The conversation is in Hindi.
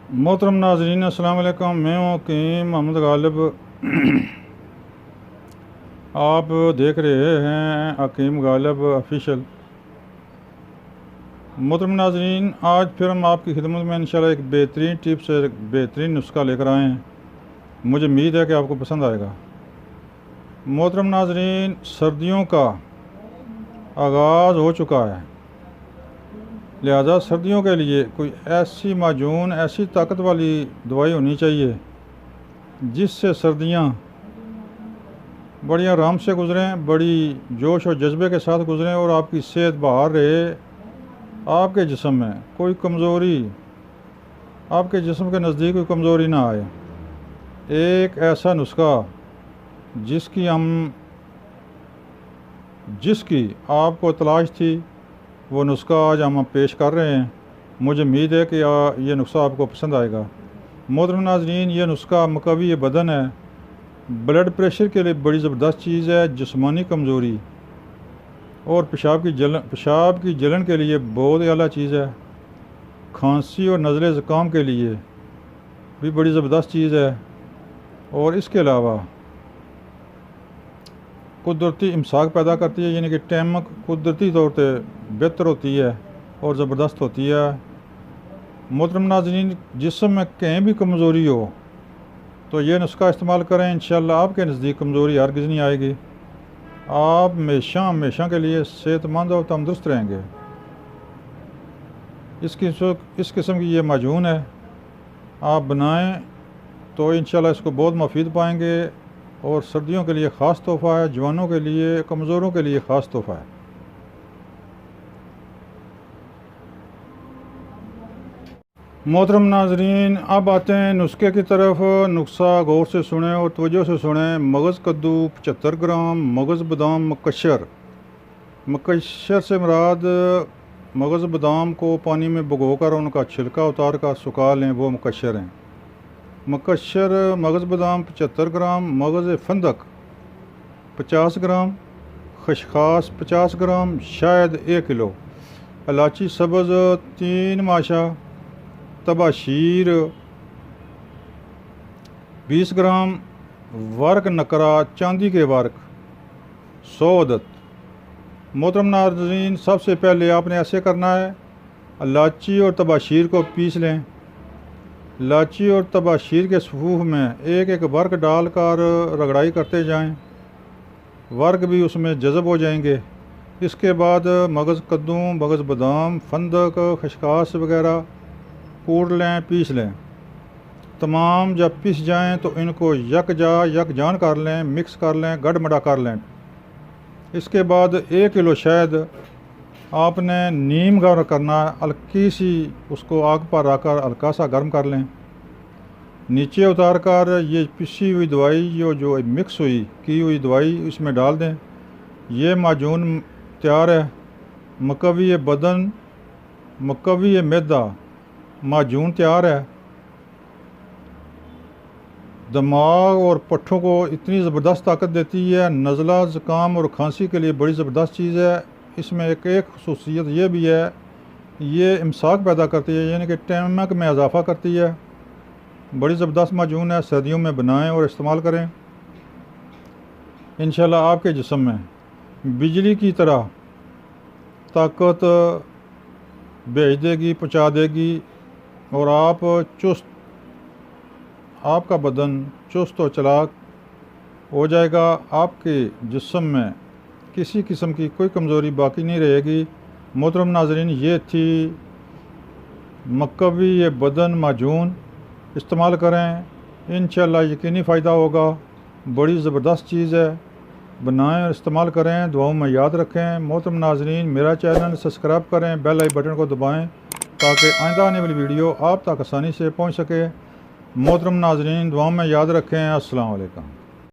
मोहतरम नाज़रीन अस्सलाम वालेकुम। मैं हूँ हकीम मोहम्मद गालिब। आप देख रहे हैं हकीम गालिब ऑफिशियल। मोहतरम नाज़रीन, आज फिर हम आपकी खिदमत में इंशाल्लाह एक बेहतरीन टिप्स एक बेहतरीन नुस्खा लेकर आए हैं। मुझे उम्मीद है कि आपको पसंद आएगा। मोहतरम नाज़रीन, सर्दियों का आगाज़ हो चुका है, लिहाजा सर्दियों के लिए कोई ऐसी माजून, ऐसी ताकत वाली दवाई होनी चाहिए जिससे सर्दियाँ बड़ी आराम से गुज़रें, बड़ी जोश और जज्बे के साथ गुज़रें और आपकी सेहत बहाल रहे। आपके जिस्म में कोई कमज़ोरी, आपके जिस्म के नज़दीक कोई कमज़ोरी ना आए। एक ऐसा नुस्खा जिसकी आपको तलाश थी, वो नुस्खा आज हम पेश कर रहे हैं। मुझे उम्मीद है कि ये नुस्खा आपको पसंद आएगा। मोहतरम नाज़रीन, ये नुस्खा मुक़व्वी बदन है, ब्लड प्रेशर के लिए बड़ी ज़बरदस्त चीज़ है, जिस्मानी कमज़ोरी और पेशाब की जलन के लिए बहुत आला चीज़ है, खांसी और नज़ले ज़ुकाम के लिए भी बड़ी ज़बरदस्त चीज़ है, और इसके अलावा कुदरती इमसाक पैदा करती है, यानी कि टैमक कुदरती तौर पर बेहतर होती है और ज़बरदस्त होती है। मोहतरम नाज़रीन, जिस्म में कहीं भी कमज़ोरी हो तो ये नुस्खा इस्तेमाल करें, इंशाल्लाह आपके नज़दीक कमज़ोरी हरगिज़ नहीं आएगी। आप हमेशा के लिए सेहतमंद और तंदुरुस्त रहेंगे। इस किस्म की ये माजून है, आप बनाएं तो इंशाल्लाह इसको बहुत मुफीद पाएंगे, और सर्दियों के लिए ख़ास तोहफ़ा है, जवानों के लिए, कमज़ोरों के लिए ख़ास तोहफ़ा है। मोहतरम नाज़रीन, अब आते हैं नुस्खे की तरफ। नुस्खा गौर से सुने और तवज्जो से सुने। मगज़ कद्दू 75 ग्राम, मगज़ बादाम मकशर से मुराद मगज़ बादाम को पानी में भिगोकर उनका छिलका उतार कर सुखा लें, वो मकशर हैं। मगज़ बादाम 75 ग्राम, मगज़ फंदक 50 ग्राम, खसखास 50 ग्राम, शायद 1 किलो, इलायची सब्ज़ 3 माशा, तबाशीर 20 ग्राम, वर्क नकरा चांदी के वर्क 100 अदद। मोहतरम नाज़रीन, सबसे पहले आपने ऐसे करना है, इलायची और तबाशीर को पीस लें। इलायची और तबाशीर के सफ़ूफ में एक एक वर्क डालकर रगड़ाई करते जाएं, वर्क भी उसमें जज़ब हो जाएंगे। इसके बाद मगज़ कद्दू, मगज़ बादाम, फंदक, खसखास वगैरह कूट लें, पीस लें। तमाम जब पीस जाएं तो इनको यकजान कर लें, मिक्स कर लें, गड़मड़ा कर लें। इसके बाद 1 किलो शहद आपने नीम गर्म करना है, हल्की सी उसको आग पर रखकर हल्का सा गर्म कर लें। नीचे उतार कर ये पिसी हुई दवाई जो मिक्स की हुई दवाई इसमें डाल दें। ये माजून तैयार है। मुक़व्वी बदन, मुक़व्वी मैदा माजून तैयार है। दिमाग और पट्ठों को इतनी ज़बरदस्त ताकत देती है, नज़ला ज़ुकाम और खांसी के लिए बड़ी ज़बरदस्त चीज़ है। इसमें एक खुसूसियत ये भी है, ये इमसाक पैदा करती है, यानी कि टैमक में इजाफ़ा करती है। बड़ी ज़बरदस्त माजून है, सर्दियों में बनाएं और इस्तेमाल करें। इंशाल्लाह आपके जिस्म में बिजली की तरह ताकत भेज देगी, पहुँचा देगी, और आपका बदन चुस्त और चलाक हो जाएगा। आपके जिस्म में किसी किस्म की कोई कमज़ोरी बाकी नहीं रहेगी। मोहतरम नाज़रीन, ये थी मुक़व्वी बदन माजून, इस्तेमाल करें, इंशाल्लाह यकीनी फ़ायदा होगा। बड़ी ज़बरदस्त चीज़ है, बनाएं और इस्तेमाल करें, दुआओं में याद रखें। मोहतरम नाज़रीन, मेरा चैनल सब्सक्राइब करें, बेल आई बटन को दबाएं ताकि आइंदा आने वाली वीडियो आप तक आसानी से पहुंच सके। मोहतरम नाज़रीन, दुआओं में याद रखें। अस्सलाम वालेकुम।